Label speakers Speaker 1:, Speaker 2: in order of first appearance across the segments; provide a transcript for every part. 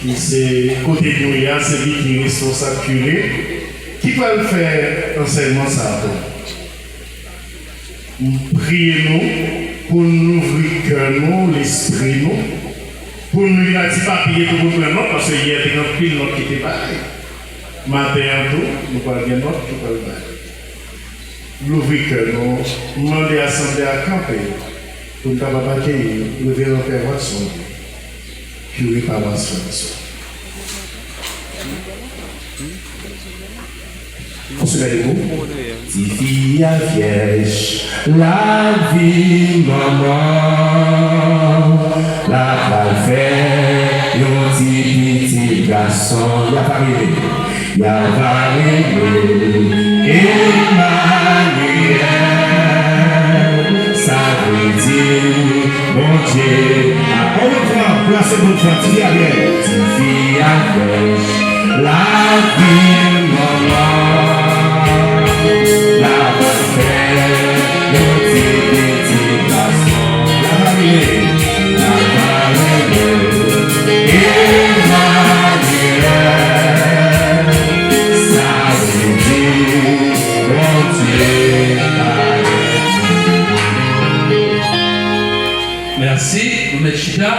Speaker 1: qui c'est côté de nous, c'est lui qui est responsable curé, qui va le faire enseignement ça. Priez-nous pour nous ouvrir cœur, nous, l'esprit, nous, pour nous lire un petit papier tout pour nous, parce qu'il y a des pile notes qui étaient pareilles. Matin, nous parlons de notes, nous parlons de l'ouvrir cœur, nous demander à l'Assemblée à camper, pour nous capables d'accueillir le véritable Père Watson, curé par la soeur.
Speaker 2: Consolez-vous. Petite fille à vierge, la vie maman, la balle fait, yon petit garçon, y'a pas arrivé, Emmanuel, ça veut dire, mon Dieu, on le prend, placez votre frère, petite fille à vierge, la vie maman.
Speaker 3: Merci, vous mettez Chita.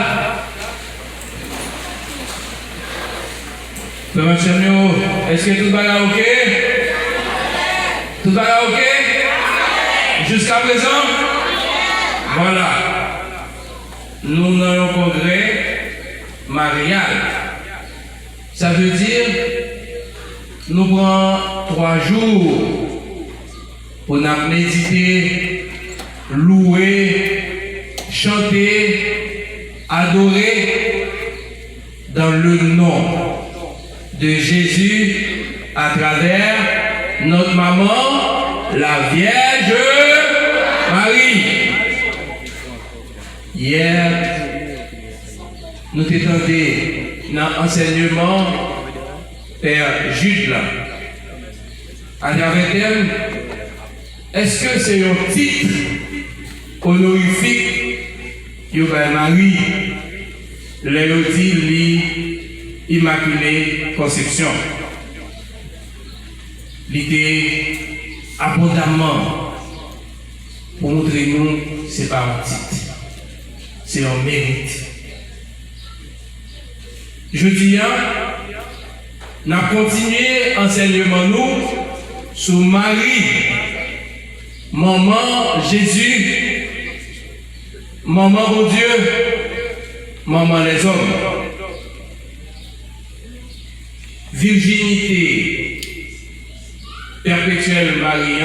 Speaker 3: Est-ce que tout va là ok? Tout va là ok? Jusqu'à présent? Voilà. Nous avons un congrès marial. Ça veut dire, nous prenons 3 jours pour nous méditer, louer, chanter, adorer dans le nom de Jésus à travers notre maman, la Vierge Marie. Hier, nous t'étendons dans l'enseignement Père Jude là. À travers elle, est-ce que c'est un titre honorifique que Marie, l'Immaculée Conception? L'idée abondamment pour montrer nous, ce n'est pas un titre, c'est un mérite. Je dis, nous avons continué l'enseignement nous sur Marie, maman Jésus, maman mon Dieu, maman les hommes. Virginité perpétuelle Marie,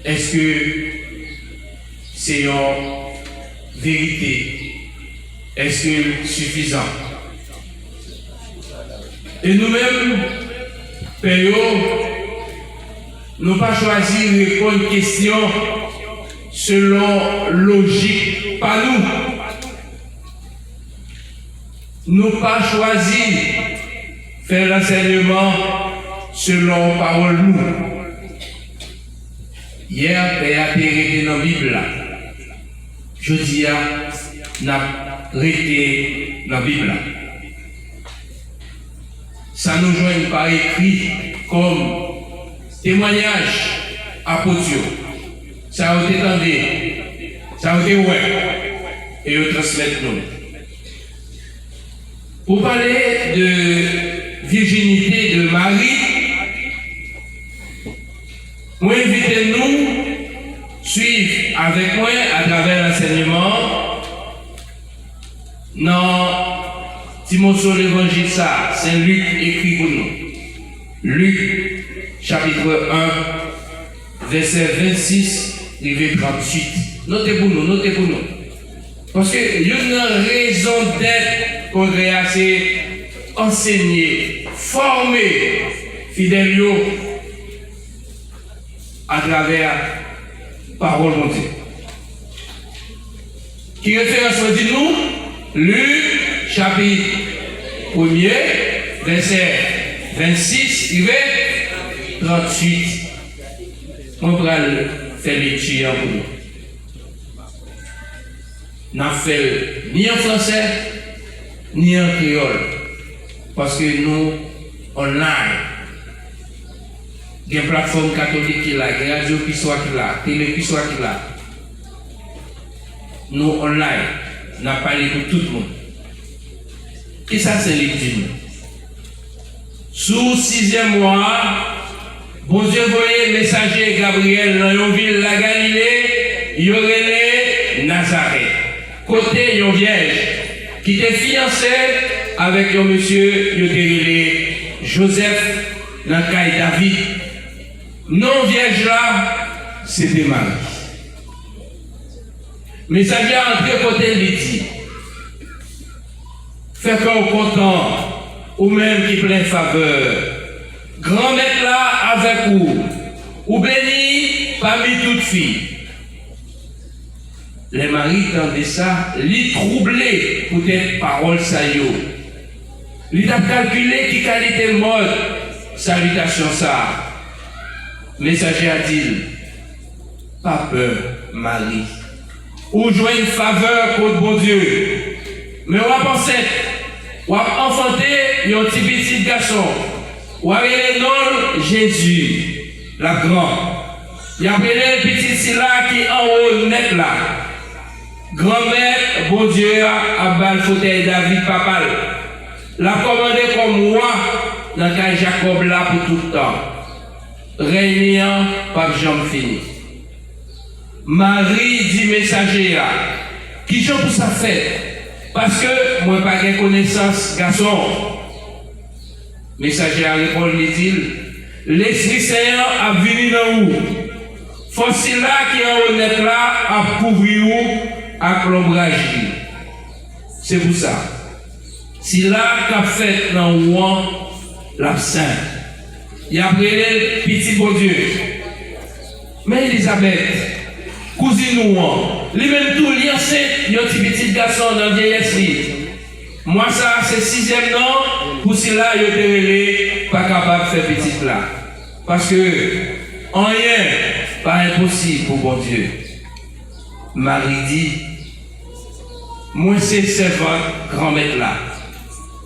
Speaker 3: est-ce que c'est une vérité? Est-ce que c'est suffisant? Et nous-mêmes, Père, nous n'avons pas choisi de répondre à une question selon logique, pas nous. Nous n'avons pas choisi de faire l'enseignement selon parole nous. Hier, Père a été dans la Bible. Jeudi, nous avons arrêté dans la Bible. Ça nous joint par écrit comme témoignage apôtre. Ça a été entendu, ça a été ouais, et on transmet nous. Pour parler de virginité de Marie, moi invitez nous suivre avec moi à travers l'enseignement dans Timothée l'évangile ça, Saint Luc écrit pour nous. Luc chapitre 1, verset 26, rivé 38. Notez pour nous, notez pour nous. Parce que il y a une raison d'être congrès assez enseigné, formé, fidèle à travers parole de Dieu. Qui référence dit-nous? Luc chapitre 1er, verset 26, il va 38. On va faire lecture pour nous. N'a fait ni en français, ni en créole. Parce que nous, online, il y a une plateforme catholique qui est là, il y a une radio qui soit qui est là, télé qui soit qui est là. Nous, online, nous avons parlé pour tout le monde. Et ça, c'est l'ultime. Sous 6e mois, bon Dieu voyait messager Gabriel dans une ville, la Galilée, il y aurait Nazareth. Côté une vierge qui était fiancée avec un monsieur, il était Joseph, dans le cas David. Non vierge là, c'était Marie. Messager a entré côté lui dit, fait qu'on content, ou même qui plein faveur. Grand maître là avec vous, ou béni parmi toutes filles. Les maris tendaient ça, les troubler pour des paroles saillots. Ils ont calculé qui qualité mode, salutation ça. Messager a dit, pas peur, Marie. Ou jouer une faveur contre bon Dieu. Mais on va penser, on va enfanter un petit garçon. On va appeler le nom Jésus, la grande. Il a appelé le petit là qui est en haut net là. Grand-mère, bon Dieu, a bal fauteuil David Papal. L'a commandé comme moi dans le cas Jacob là pour tout le temps. Régnant par Jean fini. Marie dit messager là, qui j'en pour ça fait? Parce que moi pas de connaissance garçon. Messager a répondu, dit-il, l'Esprit Saint a venu dans vous. Force là qui est honnête là a couvert vous à l'ombrage. C'est pour ça. Si là qu'a fait dans vous l'absent, il a pris le petit bon Dieu. Mais Elisabeth, cousine ou lui-même tout, il y a un petit garçon dans le vieillesse. Moi, ça, c'est 6e nom, pour cela, il n'est pas capable de faire petit là. Parce que, rien, pas impossible pour bon Dieu. Marie dit, moi, c'est servant grand-maître là.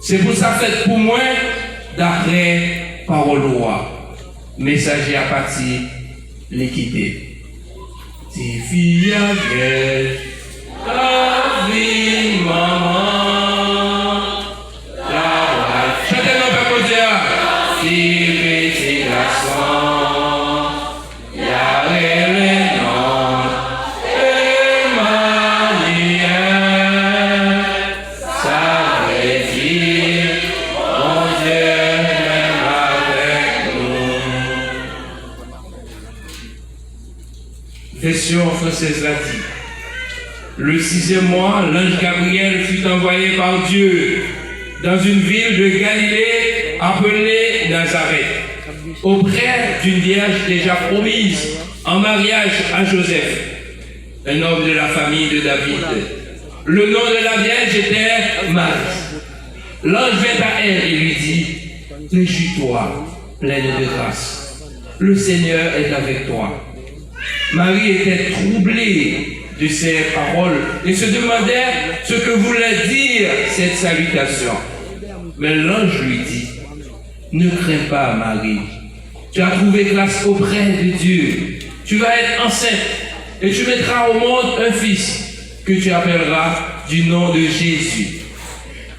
Speaker 3: C'est pour ça fait pour moi, d'après parole roi. Messager à partir, l'équité. Si fille avec la vie, maman, la chantez mon père pour dire, si petit garçon, y'a les noms, et Marie, ça veut dire, mon Dieu même avec nous. Version française l'a dit. Le 6e mois, l'ange Gabriel fut envoyé par Dieu dans une ville de Galilée appelée Nazareth, auprès d'une vierge déjà promise en mariage à Joseph, un homme de la famille de David. Le nom de la vierge était Marie. L'ange vint à elle et lui dit, réjouis-toi, pleine de grâce. Le Seigneur est avec toi. Marie était troublée de ces paroles et se demandait ce que voulait dire cette salutation. Mais l'ange lui dit, ne crains pas, Marie. Tu as trouvé grâce auprès de Dieu. Tu vas être enceinte et tu mettras au monde un fils que tu appelleras du nom de Jésus.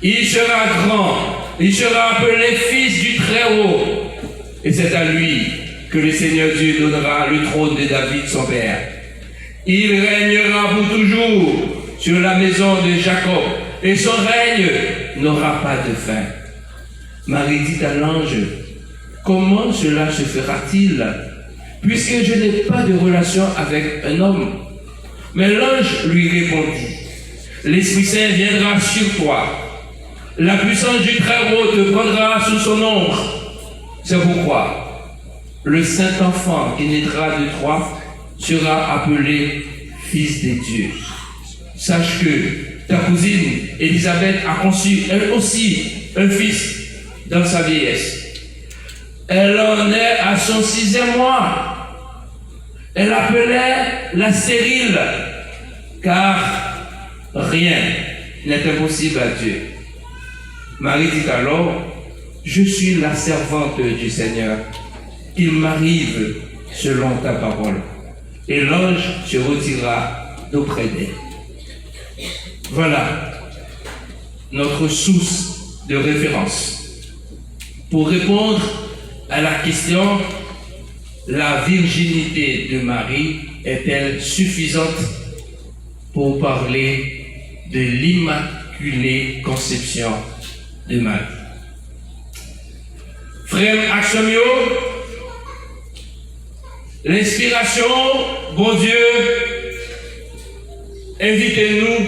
Speaker 3: Il sera grand, il sera appelé fils du Très-Haut. Et c'est à lui que le Seigneur Dieu donnera le trône de David, son père. Il régnera pour toujours sur la maison de Jacob, et son règne n'aura pas de fin. Marie dit à l'ange, comment cela se fera-t-il, puisque je n'ai pas de relation avec un homme? Mais l'ange lui répondit, l'Esprit Saint viendra sur toi, la puissance du Très-Haut te prendra sous son ombre. C'est pourquoi le Saint-Enfant qui naîtra de toi sera appelé Fils de Dieu. Sache que ta cousine Élisabeth a conçu elle aussi un fils dans sa vieillesse. Elle en est à son 6e mois. Elle appelait la stérile, car rien n'est impossible à Dieu. Marie dit alors, je suis la servante du Seigneur. Il m'arrive selon ta parole. Et l'ange se retira d'auprès d'elle. Voilà notre source de référence. Pour répondre à la question, la virginité de Marie est-elle suffisante pour parler de l'immaculée conception de Marie? Frère Axomio, l'inspiration, bon Dieu, invitez-nous,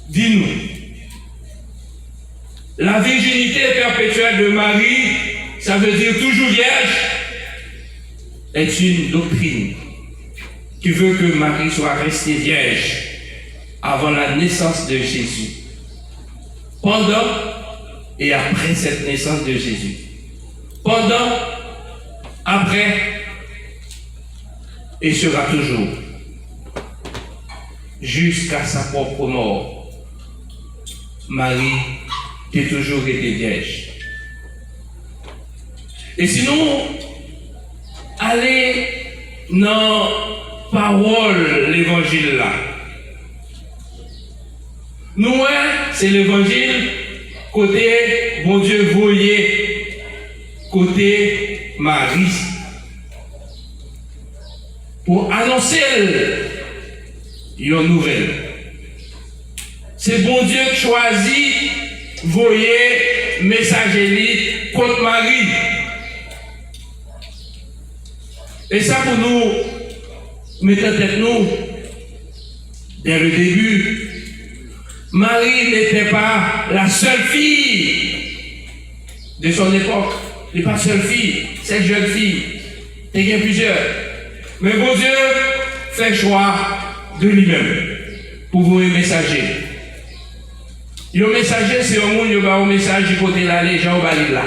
Speaker 3: dis-nous. La virginité perpétuelle de Marie, ça veut dire toujours vierge, est une doctrine qui veut que Marie soit restée vierge avant la naissance de Jésus, pendant et après cette naissance de Jésus. Pendant, après, et sera toujours, jusqu'à sa propre mort. Marie a toujours été vierge. Et sinon, allez dans parole l'évangile là. Nous, c'est l'évangile côté bon Dieu voyez, côté Marie. Pour annoncer une nouvelle. C'est bon Dieu qui choisit, voyez, messager contre Marie. Et ça pour nous, mettre en tête nous, dès le début, Marie n'était pas la seule fille de son époque. Elle n'est pas seule fille, cette jeune fille. Il y a plusieurs. Mais bon Dieu fait choix de lui-même pour vous un messager. Le messager, c'est un monde qui va un message du côté là, les gens vont aller là.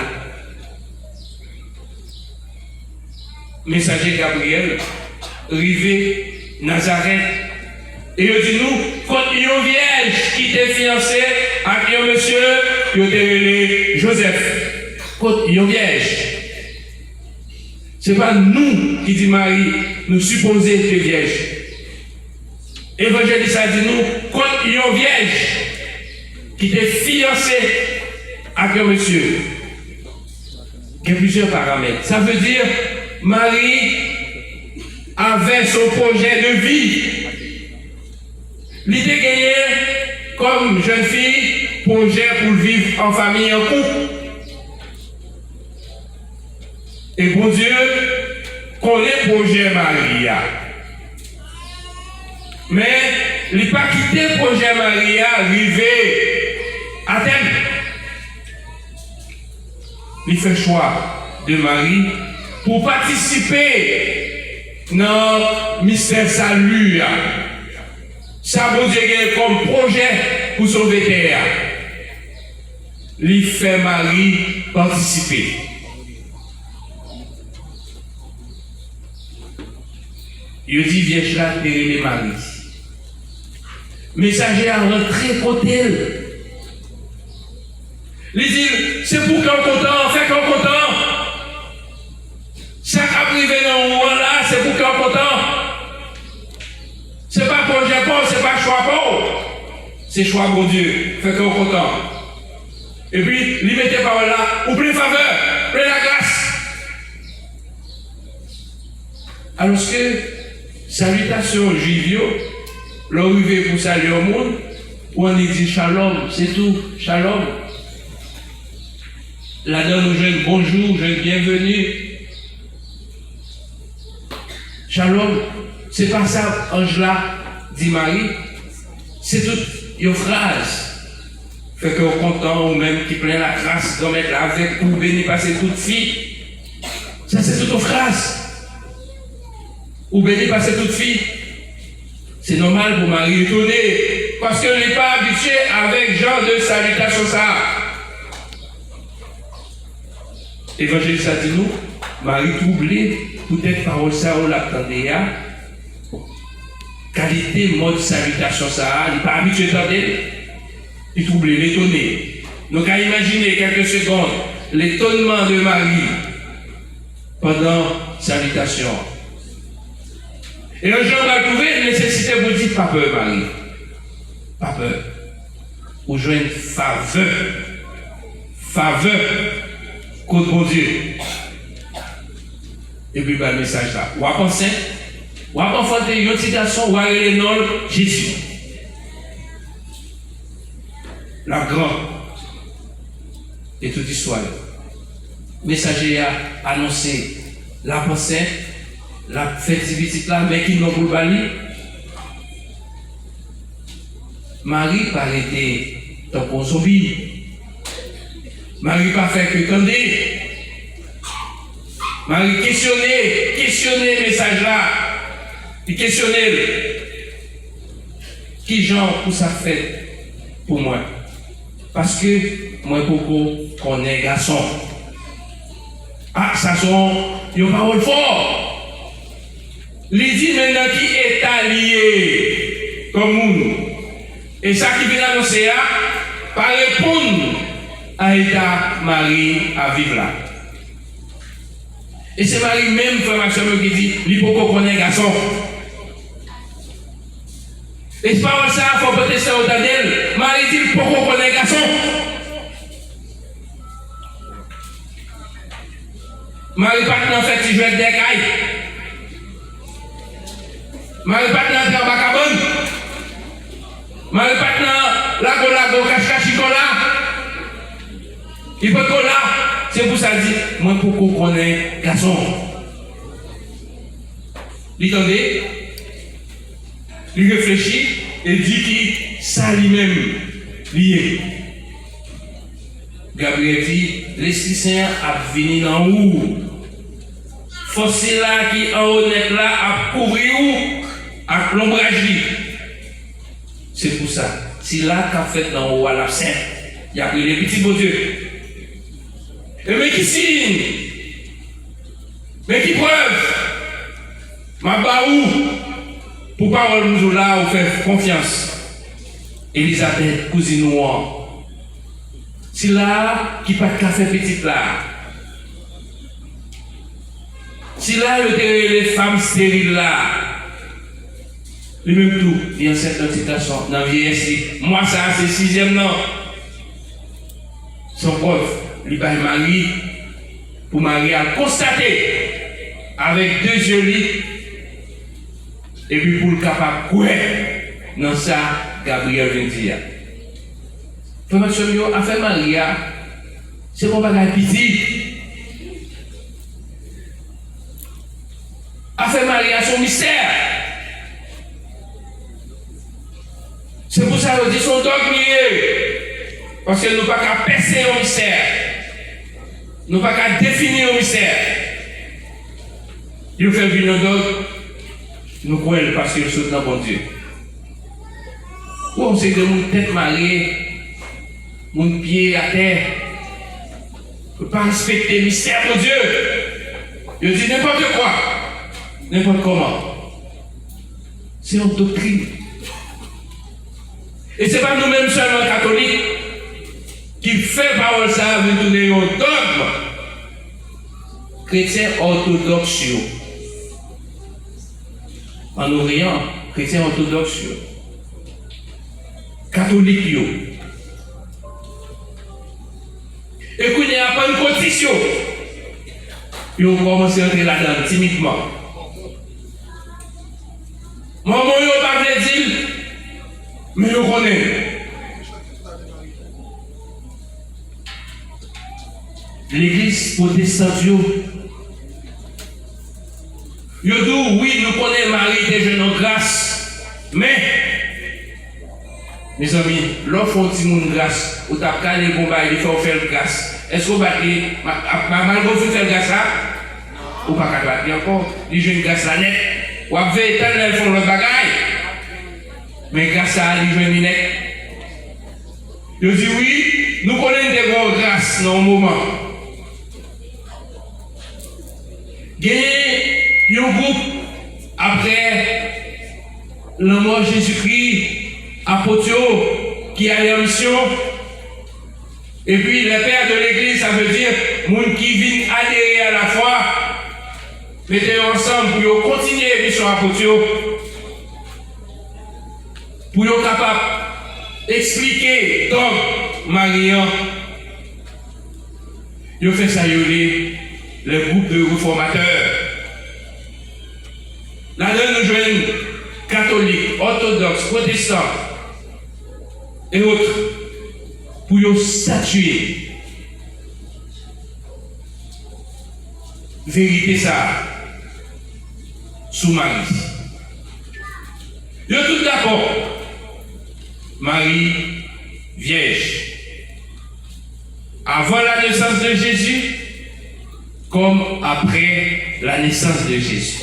Speaker 3: Messager Gabriel, rivé Nazareth. Et il dit nous, quand il y a une vierge qui était fiancée avec un monsieur qui était appelé Joseph. Quand il y a une vierge. Ce n'est pas nous qui dit Marie, nous supposons que vierge. Évangéliste a dit nous, quand il y a une vierge qui était fiancée avec un monsieur, il y a plusieurs paramètres. Ça veut dire, Marie avait son projet de vie. L'idée gagnée comme jeune fille, projet pour vivre en famille, en couple. Et bon Dieu connaît le projet Maria. Mais il n'a pas quitté le projet Maria, arrivé à terme. Il fait choix de Marie pour participer dans le mystère salut. Ça, bon Dieu, comme projet pour sauver terre. Il fait Marie participer. Il dit, vierge là, les Marie. Messager a rentré côté elle. Il dit, c'est pour qu'on content, fait qu'on content. Ça qui a privé dans le roi là, c'est pour qu'on content. C'est pas projet pauvre, c'est pas choix pauvre. C'est choix bon Dieu, fait qu'on content. Et puis, il mettait par là, ou plein faveur, plein la grâce. Alors que, salutation juive, l'arrivée pour saluer au monde, où on dit shalom, c'est tout, shalom. Là-dedans, nous jeune bonjour, jeune bienvenue. Shalom, c'est pas ça, Angela, dit Marie. C'est toute une phrase. Fait qu'on content ou même qui plein la grâce d'en mettre avec ou béni passer toute fille. Ça, c'est toute une phrase. Ou béni passer toute fille. C'est normal pour Marie étonner. Parce qu'elle n'est pas habituée avec genre de salutation ça. Évangéliste a dit nous, Marie troublée, peut-être parole ça ou l'attendait. Qualité, mode salutation ça, il n'est pas habitué à entendre. Il troublé, l'étonné. Nous allons imaginer quelques secondes l'étonnement de Marie pendant salutation. Et le jour va trouver nécessité pour dire pas peur, Marie. Pas peur. Ou jouer une faveur. Faveur contre mon Dieu. Et puis, le message là. Ou à penser, ou à enfanter un petit garçon, ou à aller non Jésus. La grande. Et toute histoire. Messager a annoncé la pensée, la fête visite là, mais qui n'ont pas le Marie pas été dans le zombie. Marie pas fait que tendez. Marie questionner le message là. Il questionner qui genre pour ça fait pour moi. Parce que moi beaucoup connais garçon. Ah, ça sont une parole fort. Il dit maintenant qui est allié comme nous. Et ça qui vient annoncer, par répondre à l'état Marie à vivre là. Et c'est Marie même, frère Maxime, qui dit, il faut qu'on connaisse garçon. Et c'est pas ça, il faut protester au d'elle. Marie dit, il faut qu'on connaisse garçon. Marie pas en fait, il joue avec des cailles. Marie pas dans la bacabonne. Marie pas dans lago, cache-cachicola. Il peut qu'on là. C'est pour ça que je dis, moi pour qu'on connaisse garçon. Il entendez, il réfléchit et dit qu'il ça lui-même lié. Gabriel dit, l'Esprit Saint a venu dans où? Force là qui en honnête là a couvrir où? À l'ombrage. C'est pour ça. Si là qu'a fait dans haut à la Saint, il y a pris les petits beaux dieux. Et mais qui signe? Mais qui preuve? Ma baou pour parole nous là ou faire confiance. Elisabeth, cousine noire. Si là qui pas de café petite là. Si là le les femmes stériles là. Le même tout, il y a cette citation dans la vieillesse. Moi ça c'est 6e non. Son preuve. Il va Marie pour Marie à constater avec 2 yeux et puis pour le capable quoi dans ça Gabriel vient dire. Frère a fait Maria c'est mon bagage petit. A fait Maria son mystère. C'est pour ça que dit son dogme parce que nous pas qu'à percer au mystère. Nous pas qu'à définir au mystère. Il fait venir d'autres, nous croyons parce qu'il saute dans bon Dieu. Ou on sait que mon tête mariée, mon pied à terre, ne pas respecter le mystère de Dieu. Je dis n'importe quoi, n'importe comment. C'est une doctrine. Et ce n'est pas nous-mêmes seulement catholiques qui fait parole ça veut donner un dogme. Chrétien orthodoxe. En Orient, chrétien orthodoxe. Catholique. Et qu'on n'y a pas une condition. Ils ont commencé à entrer là-dedans timidement. Maman, ils n'ont pas voulu dire, mais ils connaissent. L'église protestante, ils disent oui, nous connaissons Marie des jeunes en grâce, mais, mes amis, l'offre au petit monde grâce, ou t'as qu'à les combats, il faut faire grâce. Est-ce qu'on va dire, malgré vous faire grâce là, ou pas qu'à battre encore, les jeunes grâce là net, ou à faire éternel font le bagaille, mais grâce à les jeunes net. Ils disent oui, nous connaissons des grandes grâces dans le moment. Il y a un groupe après la mort de Jésus-Christ, apôtre qui a en mission, Et puis, les pères de l'église, ça veut dire, monde qui viennent adhérer à la foi, mettez ensemble pour continuer la mission apôtre, pour être capable d'expliquer donc Marian. Ils fait ça, les groupes de réformateurs. Là-dedans, nous jouons catholiques, orthodoxes, protestants et autres pour statuer. Vérité ça sous Marie. Ils sont tous d'accord. Marie, vierge. Avant la naissance de Jésus, comme après la naissance de Jésus.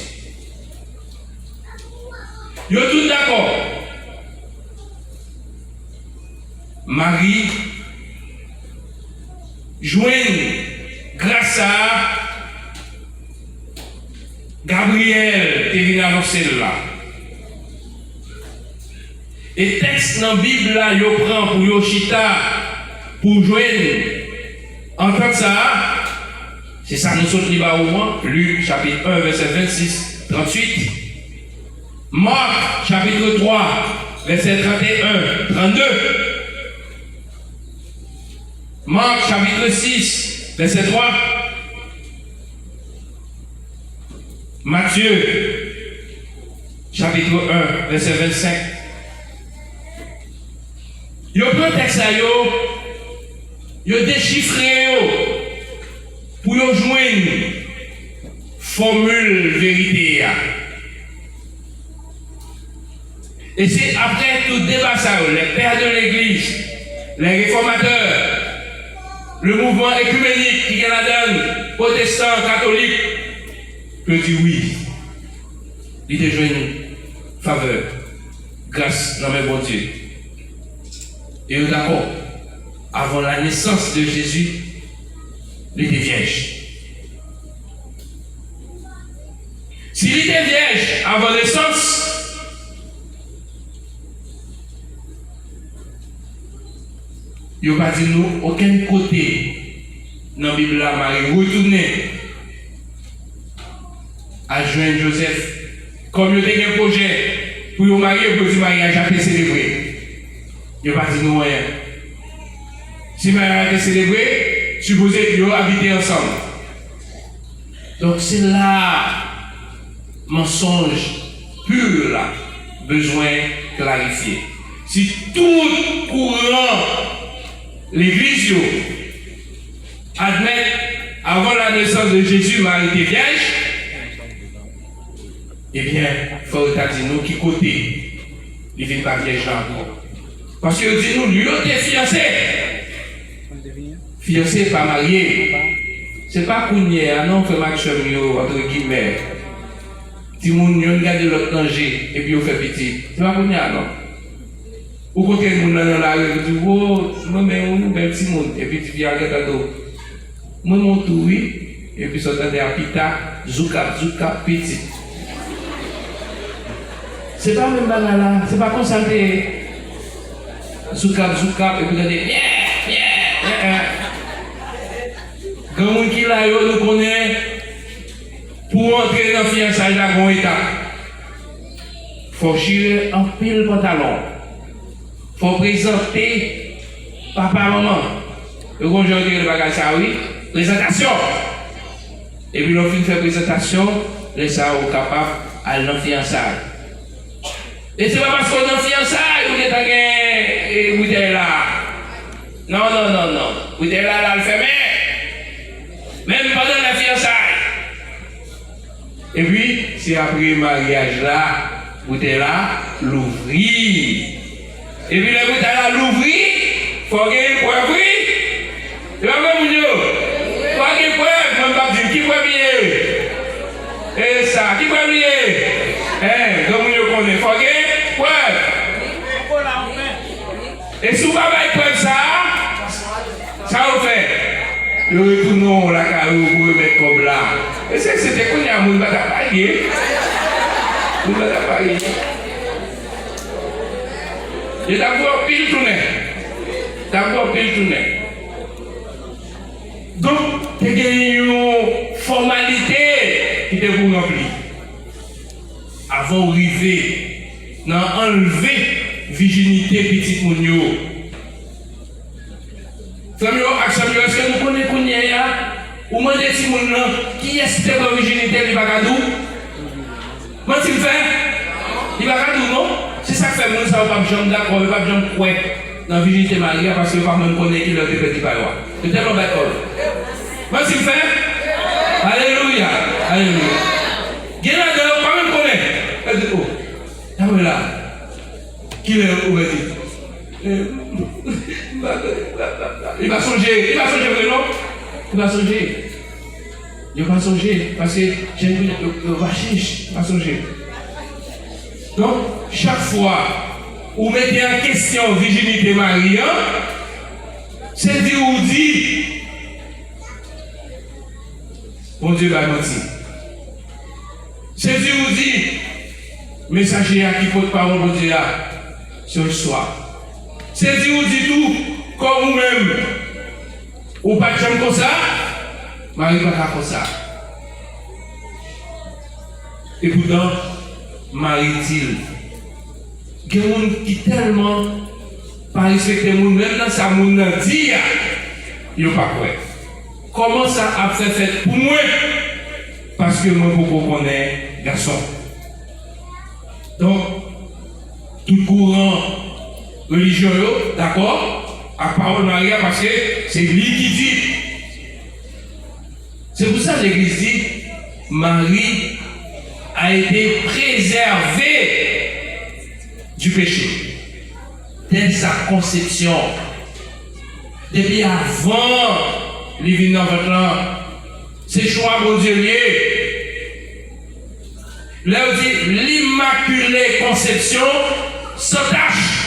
Speaker 3: Ils sont tous d'accord. Marie joigne grâce à Gabriel qui vient annoncer là. Et texte dans la Bible là, il prend pour Yoshita pour joindre. En tant que ça, c'est ça nous sommes libres au moins. Luc chapitre 1, verset 26, 38. Marc chapitre 3, verset 31, 32. Marc chapitre 6, verset 3. Matthieu chapitre 1, verset 25. Yo prend texte ça yo déchiffré pour yo joindre formule vérité. Et c'est après tout débat ça, les pères de l'église, les réformateurs, le mouvement écuménique qui est là-dedans, protestant, catholique, que dit oui. Il te joint une faveur, grâce dans mes bon Dieu. Et d'accord, avant la naissance de Jésus, il était vierge. S'il était vierge avant la naissance, il n'y a pas dit nous aucun côté dans la Bible là, Marie retourner à joindre Joseph. Comme il y a un projet pour vous marier, pour vous mariage à célébrer. Il n'y a pas dit nous rien. Si le mariage a été célébré, supposez qu'ils ont habité ensemble. Donc c'est là, mensonge pur là, besoin clarifier. Si tout courant, l'église admet avant la naissance de Jésus, Marie était vierge, eh bien, il faut dire nous qui côté, il ne vient pas vierge là encore. Parce que dit nous, lui, il était fiancé. Fiancé, pas marié. Ce n'est pas qu'on y est, non, fait maximum, entre guillemets. Si moun yon regarde l'autre danger, et puis on fait petit. Ce n'est pas qu'on y est, non. Ou quand il y a moun dans la rue, il dit, oh, moi, mais on est un petit monde. Et puis tu viens à l'autre. Moi, mon tour, oui. Et puis ça t'entend à pita, zouka, petit. C'est pas même banal, c'est pas concentré. Zouka, et puis vous dites, quand on qui là, nous connaît, pour entrer dans le fiançailles, là, bon état. Il faut chier en pile pantalon. Il faut présenter papa, maman. Le conjoint de bagage, ça oui, présentation. Et puis, l'on fait présentation, les ça, on est capable d'aller dans le fiançailles. Et c'est pas parce qu'on est en fiançailles ou vous êtes là. Non. Vous êtes là, le fermé. Même pendant la fiançailles. Et puis, c'est après le mariage là, vous êtes là, l'ouvrir. Et puis, vous êtes là, l'ouvrir, il faut gagner une preuve. Et puis, il faut gagner une preuve. Je ne vais pas dire qui peut bien. Et ça, qui peut bien. Donc, vous connaissez, il faut gagner une preuve. Et si vous n'avez pas preuve ça vous fait. Nous retournons la carrière pour remettre comme là. Et c'était qu'on y a un monde qui va parier. On va parier. Et d'abord, pile tourner. tu as une formalité qui te vous remplir. Avant d'arriver, enlever virginité petit moun yo. Frère, est-ce que nous connaissons ou moi des petits moun qui est-ce que la virginité il va gadou? Moi tu le fais? Il va gadou non? C'est ça que fait moun ça pas jamais d'accord, pas jamais croire dans la virginité Maria parce que pas même connaître qui le petit paroisse. C'est tellement d'accord. Moi tu le fais? Alléluia. Alléluia. Gena de pas même connaître. Elle dit oh. Ah là. Qui est où est-il? Il va songer vraiment. Il va songer. Il va songer parce que j'ai vu le vachiche. Il va songer. Donc, chaque fois où vous mettez en question virginité Marie, c'est dire ou dit, mon Dieu va mentir. C'est dire ou dit, messager qui porte parole pour Dieu sur le soir. C'est dire ou dit tout, comme vous-même. Ou pas de comme ça, Marie pas comme ça. Et pourtant, Marie dit, il y a des gens qui tellement pas respecter les gens, même dans sa monde dit, ils ne pas quoi. Comment ça a fait pour moi? Parce que moi, je connais garçon. Donc, tout courant religieux, d'accord? À parole Maria parce que c'est lui qui dit. C'est pour ça que l'Église dit Marie a été préservée du péché dès sa conception. Depuis avant les vignes dans votre langue. C'est choix mon Dieu lié. Là on dit l'immaculée conception sans tâche.